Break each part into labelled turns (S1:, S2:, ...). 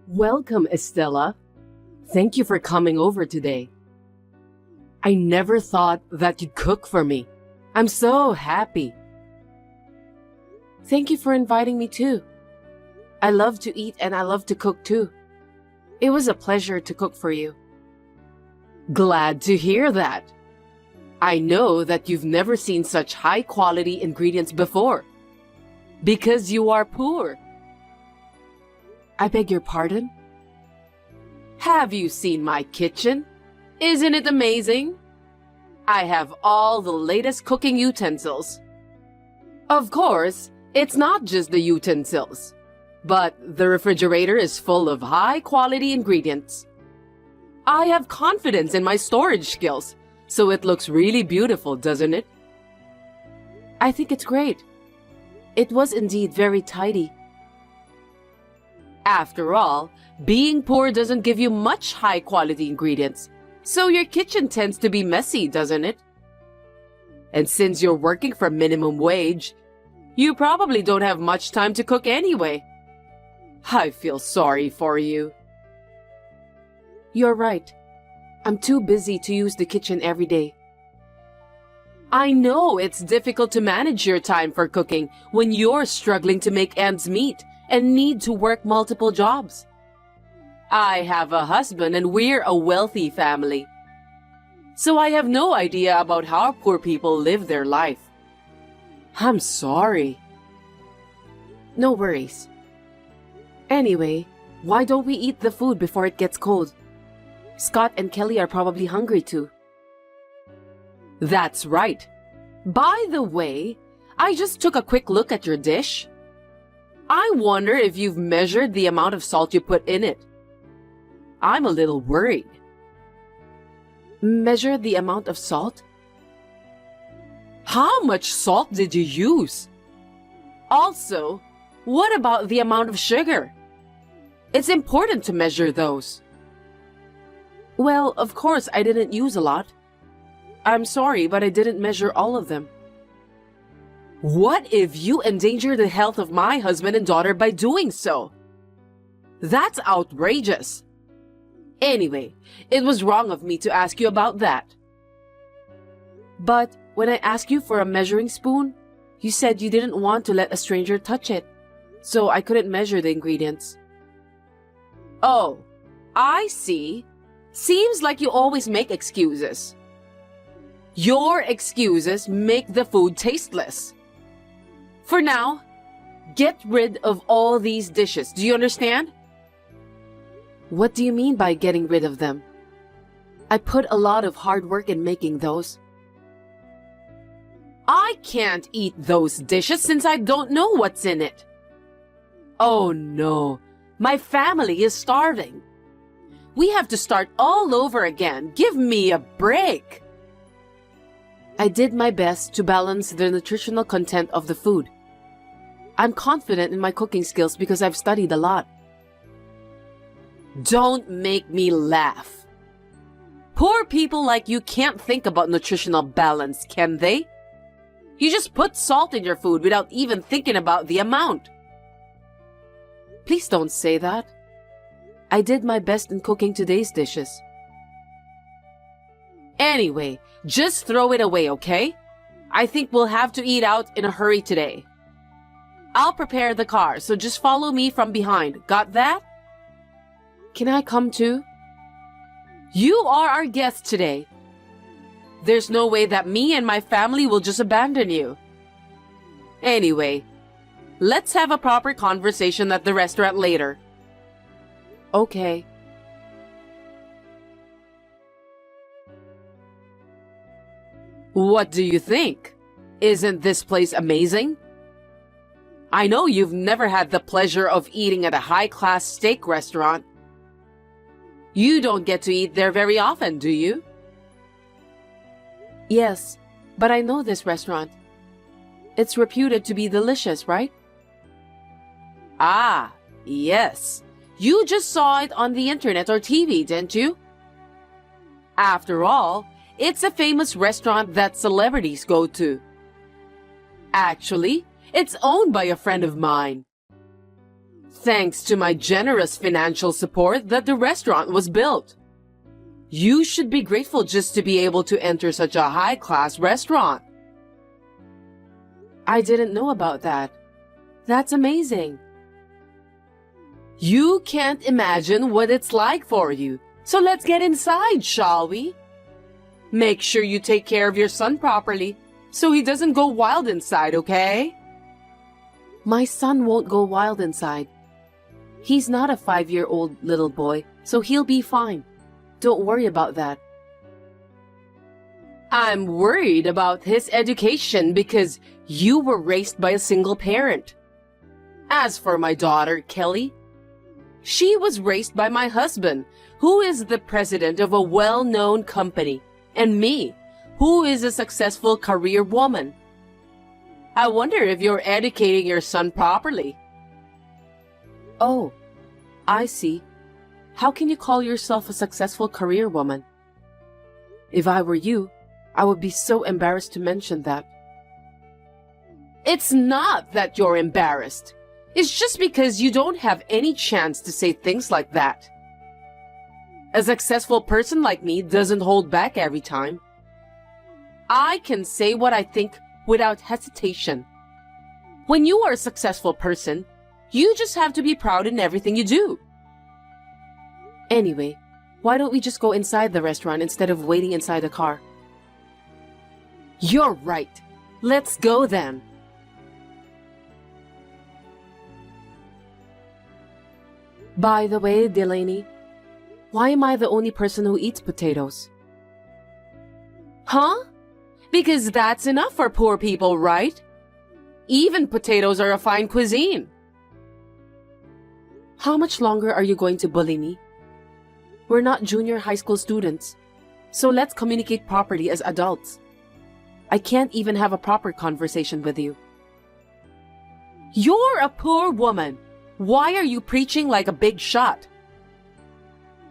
S1: Welcome, Estella. Thank you for coming over today. I never thought that you'd cook for me. I'm so happy. Thank you for inviting me too. I love to eat and I love to cook too. It was a pleasure to cook for you. Glad to hear that. I know that you've never seen such high-quality ingredients before. Because you are poor. I beg your pardon? Have you seen my kitchen? Isn't it amazing? I have all the latest cooking utensils. Of course, it's not just the utensils, but the refrigerator is full of high-quality ingredients. I have confidence in my storage skills, so it looks really beautiful, doesn't it? I think it's great. It was indeed very tidy. After all, being poor doesn't give you much high-quality ingredients, so your kitchen tends to be messy, doesn't it? And since you're working for minimum wage, you probably don't have much time to cook anyway. I feel sorry for you. You're right. I'm too busy to use the kitchen every day. I know it's difficult to manage your time for cooking when you're struggling to make ends meet and need to work multiple jobs. I have a husband and we're a wealthy family. So I have no idea about how poor people live their life. I'm sorry. No worries. Anyway, why don't we eat the food before it gets cold? Scott and Kelly are probably hungry too. That's right. By the way, I just took a quick look at your dish. I wonder if you've measured the amount of salt you put in it. I'm a little worried. Measure the amount of salt? How much salt did you use? Also, what about the amount of sugar? It's important to measure those. Well, of course I didn't use a lot. I'm sorry, but I didn't measure all of them. What if you endanger the health of my husband and daughter by doing so? That's outrageous. Anyway, it was wrong of me to ask you about that. But when I asked you for a measuring spoon, you said you didn't want to let a stranger touch it, so I couldn't measure the ingredients. Oh, I see. Seems like you always make excuses. Your excuses make the food tasteless. For now, get rid of all these dishes. Do you understand? What do you mean by getting rid of them? I put a lot of hard work in making those. I can't eat those dishes since I don't know what's in it. Oh no, my family is starving. We have to start all over again. Give me a break. I did my best to balance the nutritional content of the food. I'm confident in my cooking skills because I've studied a lot. Don't make me laugh. Poor people like you can't think about nutritional balance, can they? You just put salt in your food without even thinking about the amount. Please don't say that. I did my best in cooking today's dishes. Anyway, just throw it away, okay? I think we'll have to eat out in a hurry today. I'll prepare the car, so just follow me from behind. Got that? Can I come too? You are our guest today. There's no way that me and my family will just abandon you. Anyway, let's have a proper conversation at the restaurant later. Okay. What do you think? Isn't this place amazing? I know you've never had the pleasure of eating at a high-class steak restaurant. You don't get to eat there very often, do you? Yes, but I know this restaurant. It's reputed to be delicious, right? Ah, yes. You just saw it on the internet or TV, didn't you? After all, it's a famous restaurant that celebrities go to. Actually, it's owned by a friend of mine. thanks to my generous financial support that the restaurant was built. You should be grateful just to be able to enter such a high-class restaurant. I didn't know about that. That's amazing. You can't imagine what it's like for you. So let's get inside, shall we? Make sure you take care of your son properly so he doesn't go wild inside, okay? My son won't go wild inside. He's not a 5-year-old little boy, so he'll be fine. Don't worry about that. I'm worried about his education because you were raised by a single parent. As for my daughter, Kelly, she was raised by my husband, who is the president of a well-known company, and me, who is a successful career woman. I wonder if you're educating your son properly. Oh, I see. How can you call yourself a successful career woman? If I were you, I would be so embarrassed to mention that. It's not that you're embarrassed. It's just because you don't have any chance to say things like that. A successful person like me doesn't hold back every time. I can say what I think without hesitation. When you are a successful person, you just have to be proud in everything you do. Anyway, why don't we just go inside the restaurant instead of waiting inside the car? You're right. Let's go then. By the way, Delaney, why am I the only person who eats potatoes? Huh? Because that's enough for poor people, right? Even potatoes are a fine cuisine. How much longer are you going to bully me? We're not junior high school students, so let's communicate properly as adults. I can't even have a proper conversation with you. You're a poor woman. Why are you preaching like a big shot?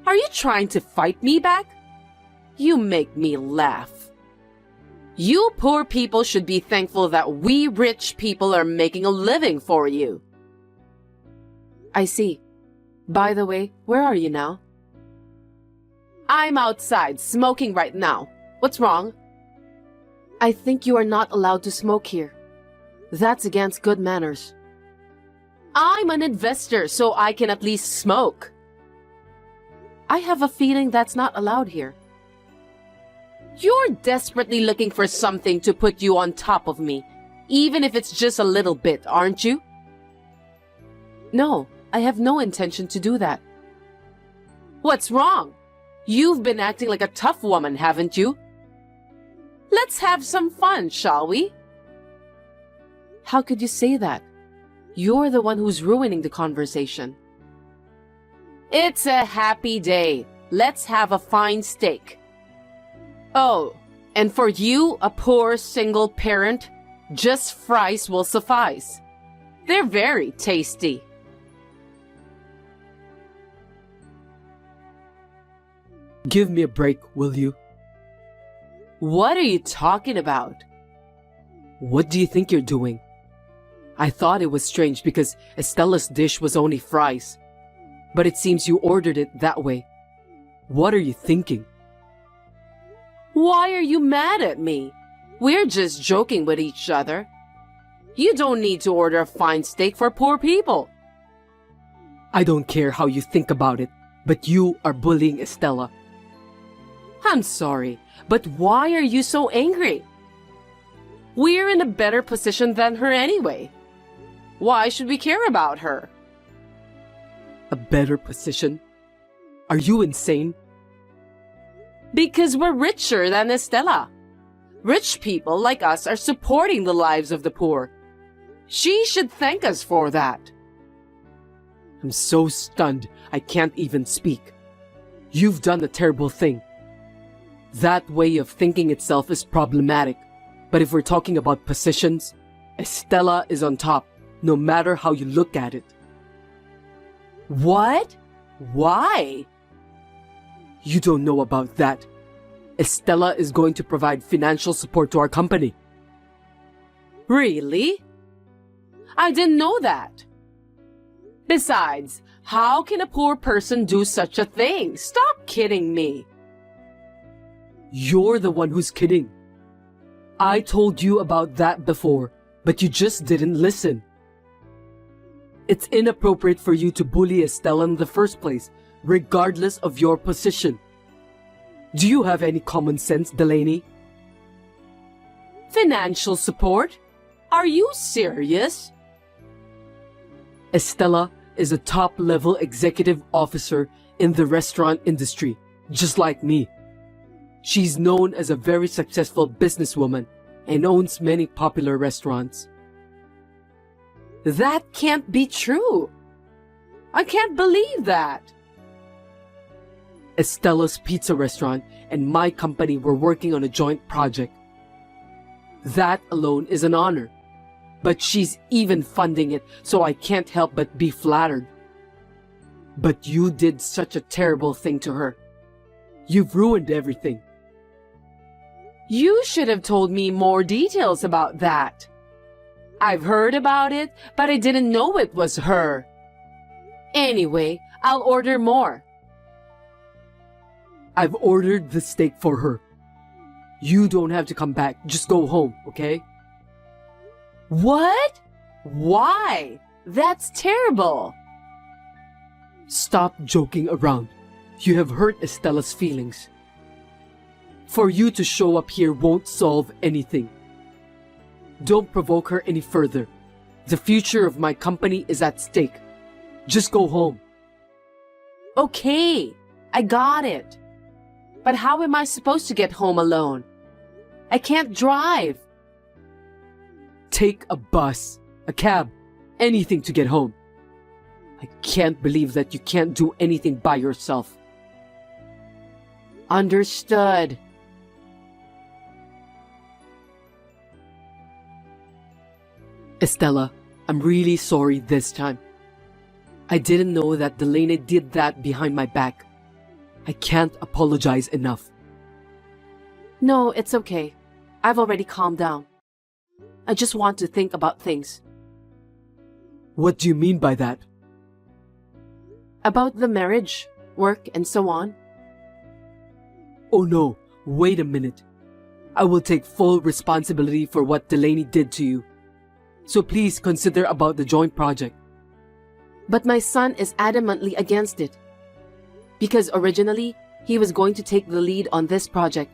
S1: Are you trying to fight me back? You make me laugh. You poor people should be thankful that we rich people are making a living for you. I see. By the way, where are you now? I'm outside, smoking right now. What's wrong? I think you are not allowed to smoke here. That's against good manners. I'm an investor, so I can at least smoke. I have a feeling that's not allowed here. You're desperately looking for something to put you on top of me, even if it's just a little bit, aren't you? No, I have no intention to do that. What's wrong? You've been acting like a tough woman, haven't you? Let's have some fun, shall we? How could you say that? You're the one who's ruining the conversation. It's a happy day. Let's have a fine steak. Oh, and for you, a poor single parent, just fries will suffice. They're very tasty.
S2: Give me a break, will you?
S1: What are you talking about?
S2: What do you think you're doing? I thought it was strange because Estella's dish was only fries. But it seems you ordered it that way. What are you thinking?
S1: Why are you mad at me? We're just joking with each other. You don't need to order a fine steak for poor people.
S2: I don't care how you think about it, but you are bullying Estella.
S1: I'm sorry, but why are you so angry? We're in a better position than her anyway. Why should we care about her?
S2: A better position? Are you insane?
S1: Because we're richer than Estella. Rich people like us are supporting the lives of the poor. She should thank us for that.
S2: I'm so stunned I can't even speak. You've done a terrible thing. That way of thinking itself is problematic. But if we're talking about positions, Estella is on top, no matter how you look at it.
S1: What? Why?
S2: You don't know about that. Estella is going to provide financial support to our company.
S1: Really? I didn't know that. Besides, how can a poor person do such a thing? Stop kidding me.
S2: You're the one who's kidding. I told you about that before, but you just didn't listen. It's inappropriate for you to bully Estella in the first place, regardless of your position. Do you have any common sense, Delaney?
S1: Financial support? Are you serious?
S2: Estella is a top-level executive officer in the restaurant industry, just like me. She's known as a very successful businesswoman and owns many popular restaurants.
S1: That can't be true. I can't believe that.
S2: Estella's Pizza Restaurant and my company were working on a joint project. That alone is an honor. But she's even funding it, so I can't help but be flattered. But you did such a terrible thing to her. You've ruined everything.
S1: You should have told me more details about that. I've heard about it, but I didn't know it was her. Anyway, I'll order more.
S2: I've ordered the steak for her. You don't have to come back. Just go home, okay?
S1: What? Why? That's terrible.
S2: Stop joking around. You have hurt Estella's feelings. For you to show up here won't solve anything. Don't provoke her any further. The future of my company is at stake. Just go home.
S1: Okay, I got it. But how am I supposed to get home alone? I can't drive.
S2: Take a bus, a cab, anything to get home. I can't believe that you can't do anything by yourself.
S1: Understood.
S2: Estella, I'm really sorry this time. I didn't know that Delaney did that behind my back. I can't apologize enough.
S1: No, it's okay. I've already calmed down. I just want to think about things.
S2: What do you mean by that?
S1: About the marriage, work, and so on.
S2: Oh no, wait a minute. I will take full responsibility for what Delaney did to you. So please consider about the joint project.
S1: But my son is adamantly against it. Because originally, he was going to take the lead on this project.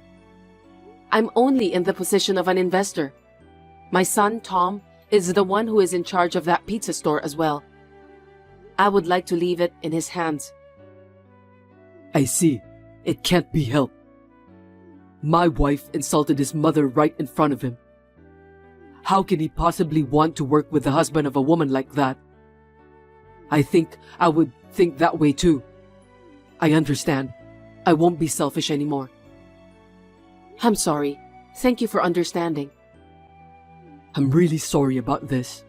S1: I'm only in the position of an investor. My son, Tom, is the one who is in charge of that pizza store as well. I would like to leave it in his hands.
S2: I see. It can't be helped. My wife insulted his mother right in front of him. How can he possibly want to work with the husband of a woman like that? I think I would think that way too. I understand. I won't be selfish anymore.
S1: I'm sorry. Thank you for understanding.
S2: I'm really sorry about this.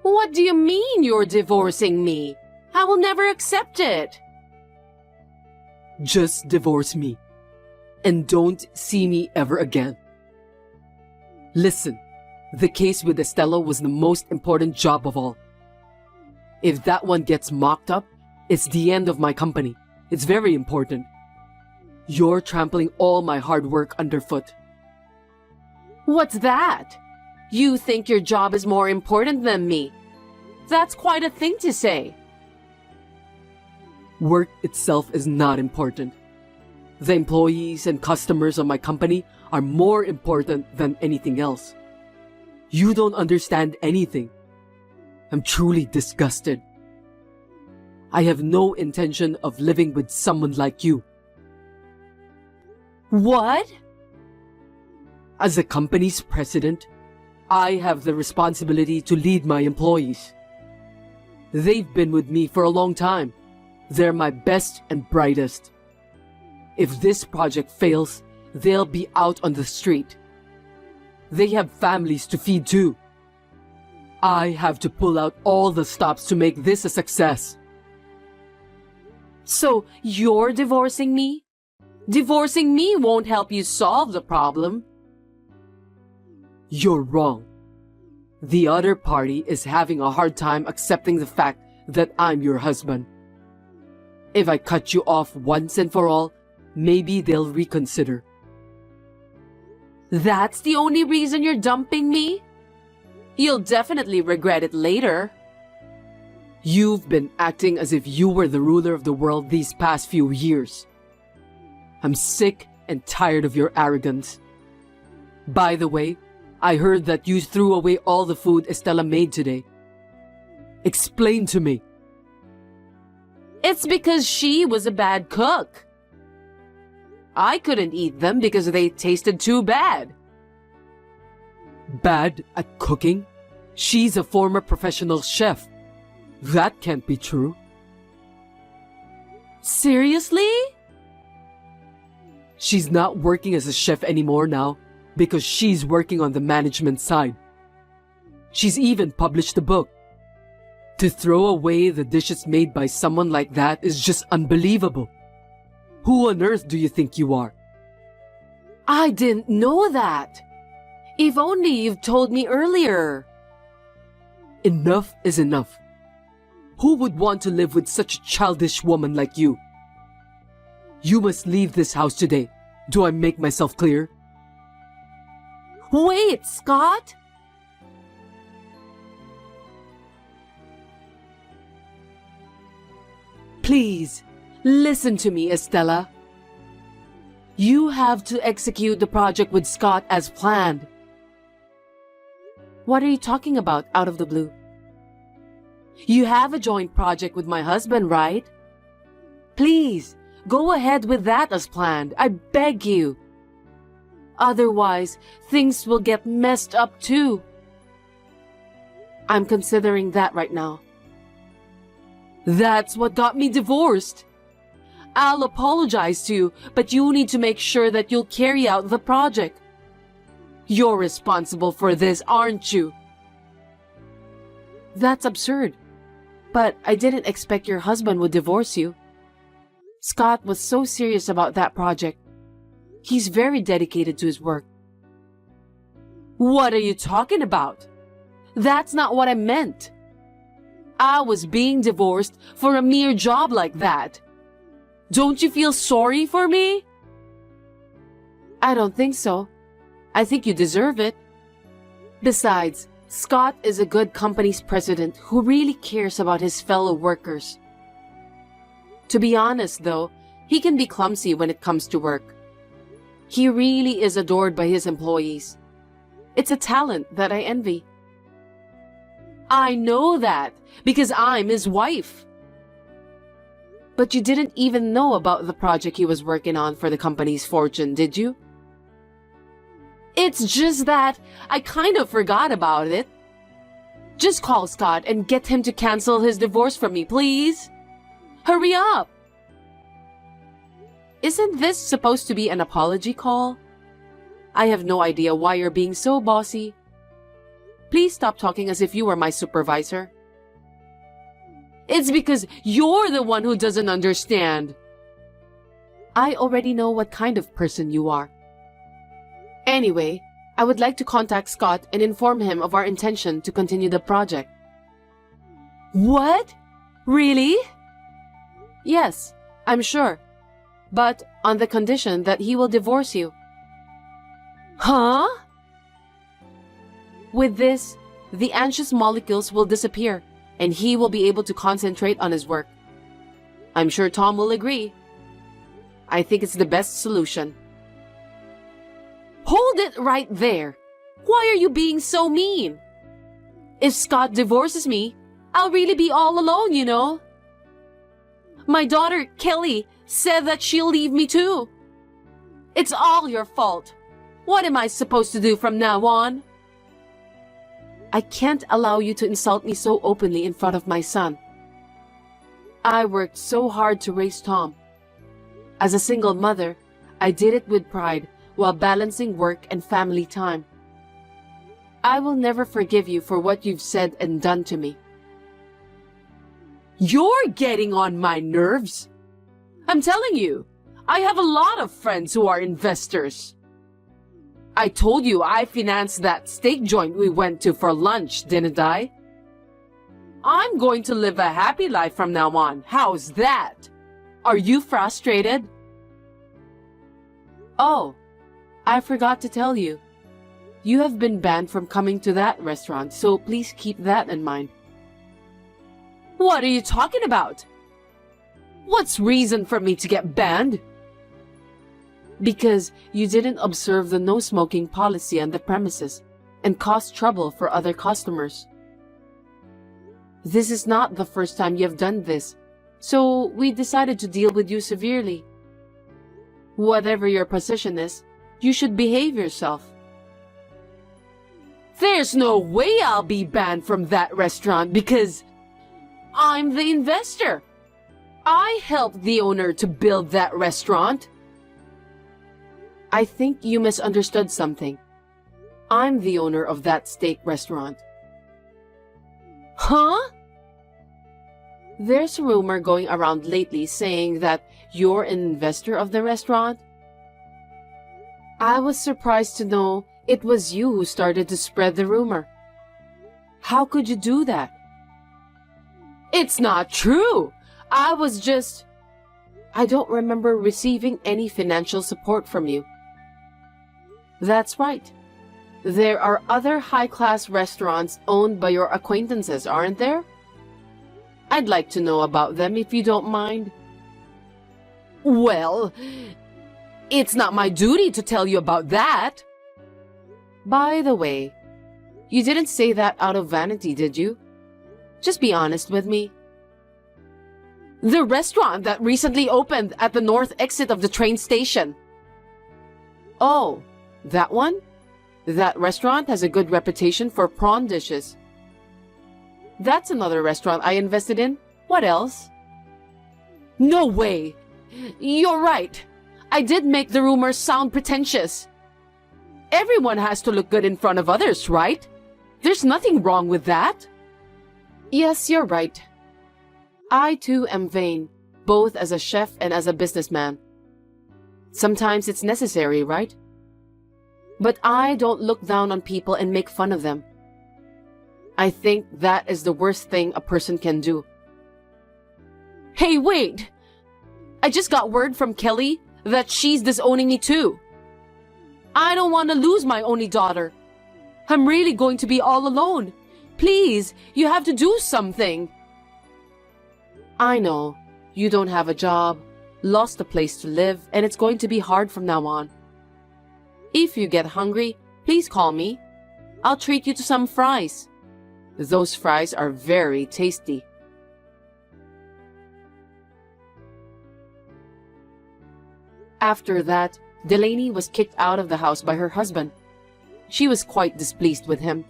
S1: What do you mean you're divorcing me? I will never accept it.
S2: Just divorce me. And don't see me ever again. Listen, the case with Estella was the most important job of all. If that one gets mocked up, it's the end of my company. It's very important. You're trampling all my hard work underfoot.
S1: What's that? You think your job is more important than me? That's quite a thing to say.
S2: Work itself is not important. The employees and customers of my company are more important than anything else. You don't understand anything. I'm truly disgusted. I have no intention of living with someone like you.
S1: What?
S2: As the company's president, I have the responsibility to lead my employees. They've been with me for a long time. They're my best and brightest. If this project fails, they'll be out on the street. They have families to feed too. I have to pull out all the stops to make this a success.
S1: So you're divorcing me? Divorcing me won't help you solve the problem.
S2: You're wrong. The other party is having a hard time accepting the fact that I'm your husband. If I cut you off once and for all, maybe they'll reconsider.
S1: That's the only reason you're dumping me? You'll definitely regret it later.
S2: You've been acting as if you were the ruler of the world these past few years. I'm sick and tired of your arrogance. By the way, I heard that you threw away all the food Estella made today. Explain to me.
S1: It's because she was a bad cook. I couldn't eat them because they tasted too bad.
S2: Bad at cooking? She's a former professional chef. That can't be true.
S1: Seriously?
S2: She's not working as a chef anymore now because she's working on the management side. She's even published a book. To throw away the dishes made by someone like that is just unbelievable. Who on earth do you think you are?
S1: I didn't know that. If only you've told me earlier.
S2: Enough is enough. Who would want to live with such a childish woman like you? You must leave this house today. Do I make myself clear?
S1: Wait, Scott! Please, listen to me, Estella. You have to execute the project with Scott as planned. What are you talking about out of the blue? You have a joint project with my husband, right? Please, go ahead with that as planned. I beg you. Otherwise, things will get messed up too. I'm considering that right now. That's what got me divorced. I'll apologize to you, but you need to make sure that you'll carry out the project. You're responsible for this, aren't you? That's absurd. But I didn't expect your husband would divorce you. Scott was so serious about that project. He's very dedicated to his work. What are you talking about? That's not what I meant. I was being divorced for a mere job like that. Don't you feel sorry for me? I don't think so. I think you deserve it. Besides, Scott is a good company's president who really cares about his fellow workers. To be honest, though, he can be clumsy when it comes to work. He really is adored by his employees. It's a talent that I envy. I know that because I'm his wife. But you didn't even know about the project he was working on for the company's fortune, did you? It's just that I kind of forgot about it. Just call Scott and get him to cancel his divorce from me, please. Hurry up! Isn't this supposed to be an apology call? I have no idea why you're being so bossy. Please stop talking as if you were my supervisor. It's because you're the one who doesn't understand. I already know what kind of person you are. Anyway, I would like to contact Scott and inform him of our intention to continue the project. What? Really? Yes, I'm sure. But on the condition that he will divorce you. Huh? With this, the anxious molecules will disappear and he will be able to concentrate on his work. I'm sure Tom will agree. I think it's the best solution. Hold it right there! Why are you being so mean? If Scott divorces me, I'll really be all alone, you know. My daughter, Kelly, said that she'll leave me too. It's all your fault. What am I supposed to do from now on? I can't allow you to insult me so openly in front of my son. I worked so hard to raise Tom. As a single mother, I did it with pride while balancing work and family time. I will never forgive you for what you've said and done to me. You're getting on my nerves. I'm telling you, I have a lot of friends who are investors. I told you I financed that steak joint we went to for lunch, didn't I? I'm going to live a happy life from now on. How's that? Are you frustrated? Oh, I forgot to tell you. You have been banned from coming to that restaurant, so please keep that in mind. What are you talking about? What's reason for me to get banned? Because you didn't observe the no smoking policy on the premises and caused trouble for other customers. This is not the first time you've done this, so we decided to deal with you severely. Whatever your position is, you should behave yourself. There's no way I'll be banned from that restaurant because I'm the investor. I helped the owner to build that restaurant. I think you misunderstood something. I'm the owner of that steak restaurant. Huh? There's a rumor going around lately saying that you're an investor of the restaurant. I was surprised to know it was you who started to spread the rumor. How could you do that? It's not true. I don't remember receiving any financial support from you. That's right. There are other high-class restaurants owned by your acquaintances, aren't there? I'd like to know about them if you don't mind. Well, it's not my duty to tell you about that. By the way, you didn't say that out of vanity, did you? Just be honest with me. The restaurant that recently opened at the north exit of the train station. Oh, that one? That restaurant has a good reputation for prawn dishes. That's another restaurant I invested in. What else? No way! You're right. I did make the rumors sound pretentious. Everyone has to look good in front of others, right? There's nothing wrong with that. Yes, you're right. I too am vain, both as a chef and as a businessman. Sometimes it's necessary, right? But I don't look down on people and make fun of them. I think that is the worst thing a person can do. Hey, wait! I just got word from Kelly that she's disowning me too. I don't want to lose my only daughter. I'm really going to be all alone. Please, you have to do something. I know. You don't have a job, lost a place to live, and it's going to be hard from now on. If you get hungry, please call me. I'll treat you to some fries. Those fries are very tasty. After that, Delaney was kicked out of the house by her husband. She was quite displeased with him.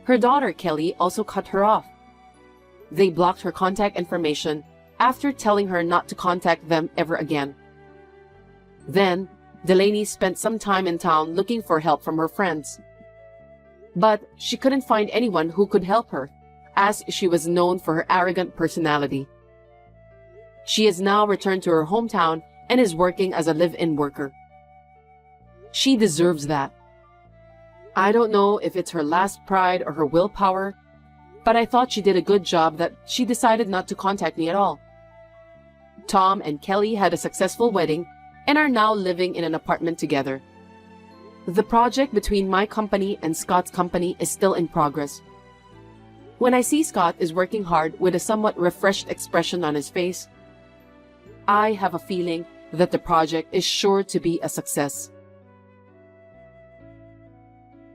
S1: Her daughter, Kelly, also cut her off. They blocked her contact information after telling her not to contact them ever again. Then, Delaney spent some time in town looking for help from her friends. But she couldn't find anyone who could help her, as she was known for her arrogant personality. She has now returned to her hometown and is working as a live-in worker. She deserves that. I don't know if it's her last pride or her willpower, but I thought she did a good job that she decided not to contact me at all. Tom and Kelly had a successful wedding and are now living in an apartment together. The project between my company and Scott's company is still in progress. When I see Scott is working hard with a somewhat refreshed expression on his face, I have a feeling that the project is sure to be a success.